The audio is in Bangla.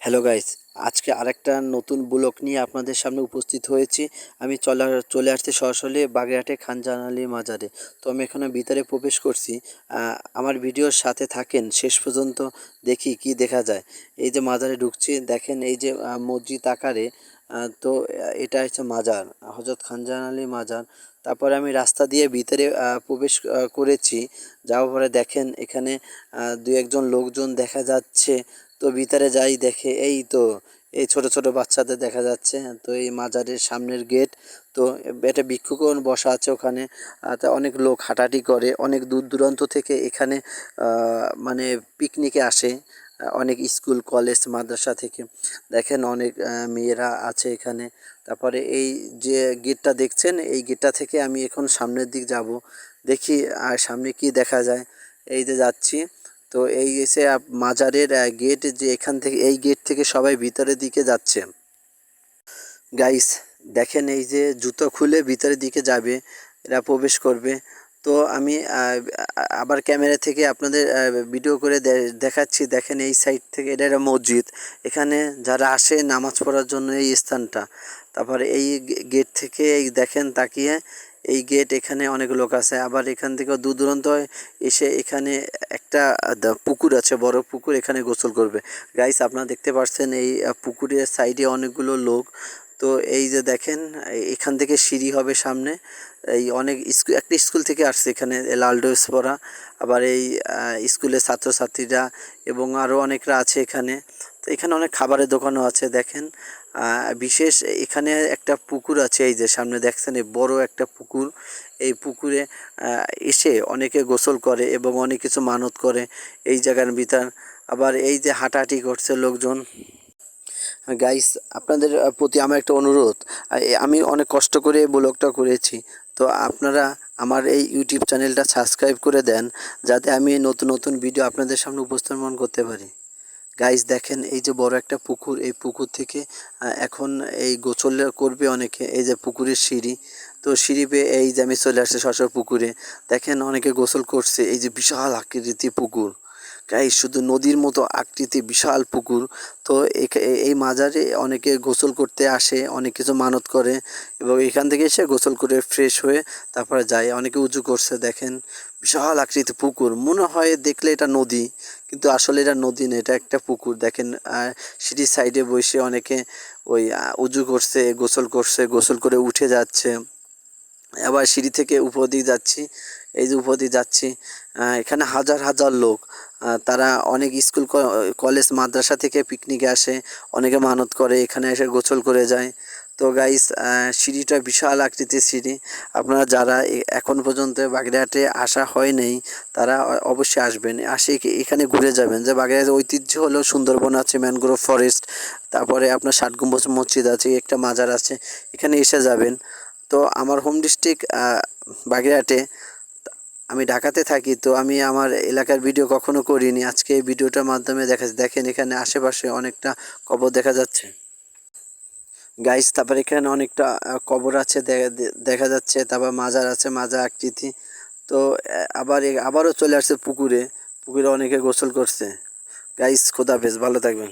হ্যালো গাইস, আজকে আরেকটা নতুন ব্লগ নিয়ে আপনাদের সামনে উপস্থিত হয়েছি। আমি চলে আসছি সরাসরি বাগেরহাটে খানজাহান আলী মাজারে। তো আমি এখানে ভিতরে প্রবেশ করছি। আমার ভিডিওর সাথে থাকেন শেষ পর্যন্ত, দেখি কি দেখা যায়। এই যে মাজারে ঢুকছি, দেখেন এই যে মসজিদ আকারে। তো এটা হচ্ছে মাজার, হজরত খানজাহান আলী মাজার। তারপরে আমি রাস্তা দিয়ে ভিতরে প্রবেশ করেছি। যাওয়ার পরে দেখেন এখানে দু একজন লোকজন দেখা যাচ্ছে। তো ভিতরে যাই, দেখে এই তো এই ছোট ছোট বাচ্চাদের দেখা যাচ্ছে। তো এই মাজারের সামনের গেট। তো একটা ভিক্ষুকও বসা আছে ওখানে। তা অনেক লোক হাঁটাহাঁটি করে, অনেক দূর দূরান্ত থেকে এখানে মানে পিকনিকে আসে। অনেক স্কুল কলেজ মাদ্রাসা থেকে দেখেন অনেক মেয়েরা আছে এখানে। তারপরে এই যে গেটটা দেখছেন, এই গেটটা থেকে আমি এখন সামনের দিক যাব, দেখি আর সামনে কি দেখা যায়। এই যে যাচ্ছি। তো এই এসে মাজারের গেট, যে এখান থেকে এই গেট থেকে সবাই ভিতরের দিকে যাচ্ছে। গাইস দেখেন, এই যে জুতো খুলে ভিতরের দিকে যাবে, এরা প্রবেশ করবে। তো আমি আবার ক্যামেরা থেকে আপনাদের ভিডিও করে দেখাচ্ছি। দেখেন এই সাইড থেকে, এটা একটা মসজিদ। এখানে যারা আসে নামাজ পড়ার জন্য এই স্থানটা। তারপরে এই গেট থেকে এই দেখেন তাকিয়ে, এই গেট, এখানে অনেক লোক আছে। আবার এখান থেকে দূর দূরান্ত এসে এখানে একটা পুকুর আছে, বড় পুকুর, এখানে গোসল করবে। গাইস আপনারা দেখতে পাচ্ছেন এই পুকুরের সাইডে অনেকগুলো লোক। তো এই যে দেখেন, এখান থেকে সিঁড়ি হবে সামনে। এই অনেক একটা স্কুল থেকে আসছে এখানে, লাল ড্রেস পরা। আবার এই স্কুলের ছাত্রছাত্রীরা এবং আরও অনেকরা আছে এখানে। তো এখানে অনেক খাবারের দোকানও আছে দেখেন। বিশেষ এখানে একটা পুকুর আছে, এই যে সামনে দেখছেন, এই বড় একটা পুকুর। এই পুকুরে এসে অনেকে গোসল করে এবং অনেক কিছু মানত করে এই জায়গার ভিতর। আবার এই যে হাঁটাহাঁটি করছে লোকজন। গাইস আপনাদের প্রতি আমার একটা অনুরোধ, আমি অনেক কষ্ট করে ব্লগটা করেছি। তো আপনারা আমার এই ইউটিউব চ্যানেলটা সাবস্ক্রাইব করে দেন, যাতে আমি নতুন নতুন ভিডিও আপনাদের সামনে উপস্থাপন করতে পারি। গাইস দেখেন, এই যে বড় একটা পুকুর, এই পুকুর থেকে এখন এই গোসল করবে অনেকে। এই যে পুকুরের সিঁড়ি, তো সিঁড়ি পেয়ে এই যে আমি চলে আসছি সরাসরি পুকুরে। দেখেন অনেকে গোসল করছে, এই যে বিশাল আকৃতি পুকুর। গাইস শুধু নদীর মতো আকৃতি বিশাল পুকুর। তো এই মাজারে অনেকে গোসল করতে আসে, অনেক কিছু মানত করে এবং এখান থেকে এসে গোসল করে ফ্রেশ হয়ে তারপরে যায়। অনেকে উজু করছে, দেখেন বিশাল আকৃতি পুকুর। মনে হয় দেখলে এটা নদী, কিন্তু আসলে এটা নদী না, এটা একটা পুকুর। দেখেন সিঁড়ির সাইডে বসে অনেকে ওই উজু করছে, গোসল করছে, গোসল করে উঠে যাচ্ছে। আবার সিঁড়ি থেকে উপর দিকে যাচ্ছি, এই যে উপর দিকে যাচ্ছি। এখানে হাজার হাজার লোক, তারা অনেক স্কুল কলেজ মাদ্রাসা থেকে পিকনিকে আসে, অনেকে মানত করে, এখানে এসে গোসল করে যায়। তো গাইস সিঁড়িটা বিশাল আকৃতির সিঁড়ি। আপনারা যারা এখন পর্যন্ত বাগেরহাটে আসা হয় নাই, তারা অবশ্যই আসবেন, আসে এখানে ঘুরে যাবেন। যে বাগেরহাটের ঐতিহ্য হলো সুন্দরবন আছে, ম্যানগ্রোভ ফরেস্ট, তারপরে আপনার ৬০ গম্বুজ মসজিদ আছে, একটা মাজার আছে, এখানে এসে যাবেন। তো আমার হোম ডিস্ট্রিক্ট বাগেরহাটে, আমি ঢাকাতে থাকি। তো আমি আমার এলাকার ভিডিও কখনো করিনি, আজকে এই ভিডিওটার মাধ্যমে দেখেন এখানে আশেপাশে অনেকটা কবর দেখা যাচ্ছে। গাইস তারপর এখানে অনেকটা কবর আছে দেখা যাচ্ছে, তারপর মাজার আছে, মাজার আকৃতি। তো আবারও চলে আসছে পুকুরে, পুকুরে অনেকে গোসল করছে। গাইস খোদাহাফেজ, ভালো থাকবেন।